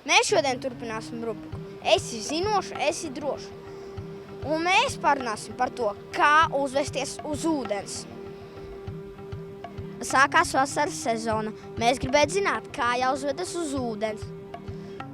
Mēs šodien turpināsim rubriku Esi zinoša, esi droša. Un mēs parunāsim par to, kā uzvesties uz ūdens. Sākās vasaras sezona. Mēs gribētu zināt, kā jāuzvedas uz ūdens.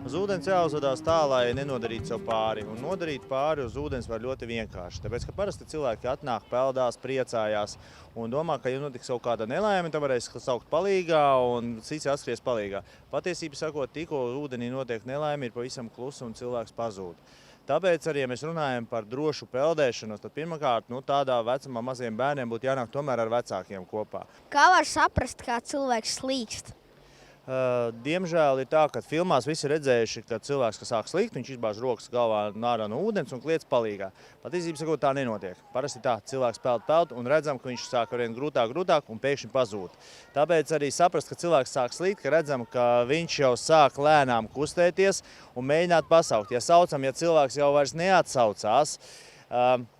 Uz ūdens jāuzvedās tā, lai nenodarītu sev pāri. Un nodarīt pāri uz ūdens var ļoti vienkārši. Tāpēc, ka parasti cilvēki atnāk, peldās, priecājās un domā, ka, ja notiks kaut kāda nelaime, tad varēs saukt palīgā un cits atskries palīgā. Patiesība sakot, tikko ūdenī notiek nelaime, ir pavisam klusa un cilvēks pazūd. Tāpēc arī, ja mēs runājam par drošu peldēšanos, tad pirmkārt, tādā vecumā maziem bērniem būtu jānāk tomēr ar vecākiem kopā. Kā var saprast, kā cilvēks slīkst? Diemžēl ir tā, ka filmās visi redzējuši, ka cilvēks, kas sāk slīgt, viņš izbāž rokas galvā ārā no ūdens un kliedz palīgā. Patiesībā sakot, tā nenotiek. Parasti tā, cilvēks peld un redzam, ka viņš sāk arvien grūtāk un pēkšņi pazūd. Tāpēc arī saprast, ka cilvēks sāk slīgt, ka redzam, ka viņš jau sāk lēnām kustēties un mēģināt pasaukt. Ja saucam, ja cilvēks jau vairs neatsaucās,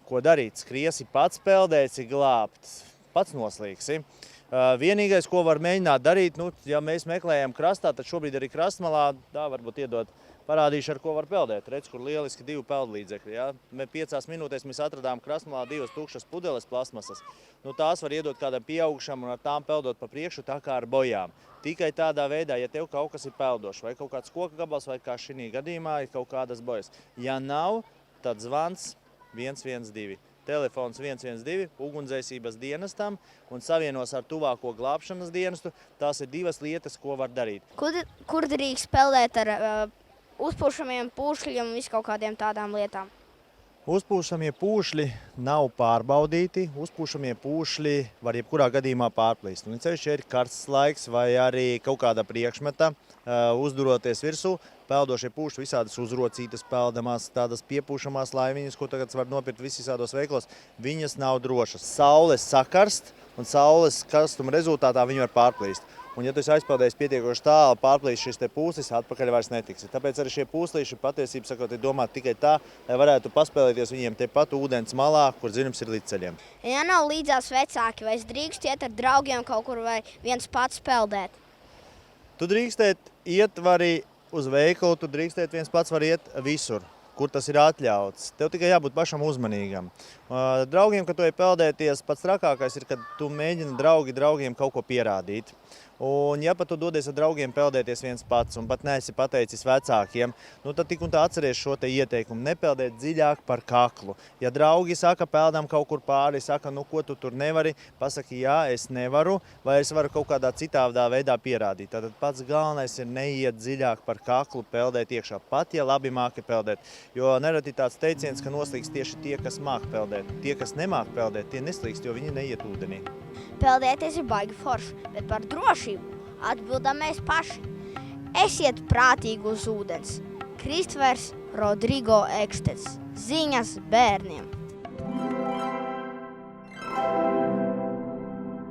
ko darīt? Skriesi pats peldēsi glābt, pats noslīgsi. Vienīgais, ko var mēģināt darīt, ja mēs meklējam krastā, tad šobrīd arī krastmalā, varbūt iedot, parādīšu, ar ko var peldēt. Redz, kur lieliski 2 peldlīdzekļi. Ja? 5 minūtēs mēs atradām krastmalā 2 tukšas pudeles plasmasas. Tās var iedot kādam pieaugušam un ar tām peldot pa priekšu tā kā ar bojām. Tikai tādā veidā, ja tev kaut kas ir peldošs, vai kaut kāds koka gabals, vai kā šī gadījumā ir kaut kādas bojas. Ja nav, tad zvans 112. Telefons 112 ugunsdzēsības dienestam un savienos ar tuvāko glābšanas dienestu. Tās ir 2 lietas, ko var darīt. Kur drīkst peldēt ar uzpūšamiem pūšļiem un viskaut kādiem tādām lietām? Uzpūšamie pūšļi nav pārbaudīti. Uzpūšamie pūšļi var jebkurā gadījumā pārplīst. Un ceļš ir karsts laiks vai arī kaut kāda priekšmeta uzduroties virsū. Peldošie pūšļi visādas uzrocītas peldamās, tādas piepūšamās laiviņas, ko tagad var nopirkt visādos veiklos, viņas nav drošas. Saule sakarst un saules karstuma rezultātā viņi var pārplīst. Un ja tu esi aizpeldējis pietiekoši tālu, pārplīst šis te pūslis, atpakaļ vairs netiksi. Tāpēc arī šie pūslīši patiesībā sakot ir domāti tikai tā, lai varētu paspēlēties viņiem tepat ūdens malā, kur dziļums ir līdz ceļiem. Ja nav līdzās vecāki, vai es drīkstu iet ar draugiem kaut kur vai viens pats peldēt? Tu drīkstēt iet arī uz veikalu, tu drīkstēt viens pats var iet visur, kur tas ir atļauts. Tev tikai jābūt pašam uzmanīgam. Draugiem, kad tu ej peldēties, pats trakākais ir, kad tu mēģini draugiem kaut ko pierādīt. Un ja pat tu dodies ar draugiem peldēties viens pats un pat neesi pateicis vecākiem, tad tik un tā atceries šo te ieteikumu, nepeldēt dziļāk par kaklu. Ja draugi saka, peldam kaut kur pāri, saka, ko tu tur nevari, pasaki, jā, es nevaru, vai es varu kaut kādā citādā veidā pierādīt. Tātad pats galvenais ir neiet dziļāk par kaklu, peldēt iekšā, pat ja labi māki peldēt. Jo nereti tāds teiciens, ka noslīgs tieši tie, kas māk peldēt. Tie, kas nemāk peldēt, tie neslīgst, jo viņi neiet ūdenī. Peldēties ir baigi forši, bet par drošību atbildam mēs paši. Esiet prātīgi uz ūdens. Kristvers Rodrigo Ekstets. Ziņas bērniem.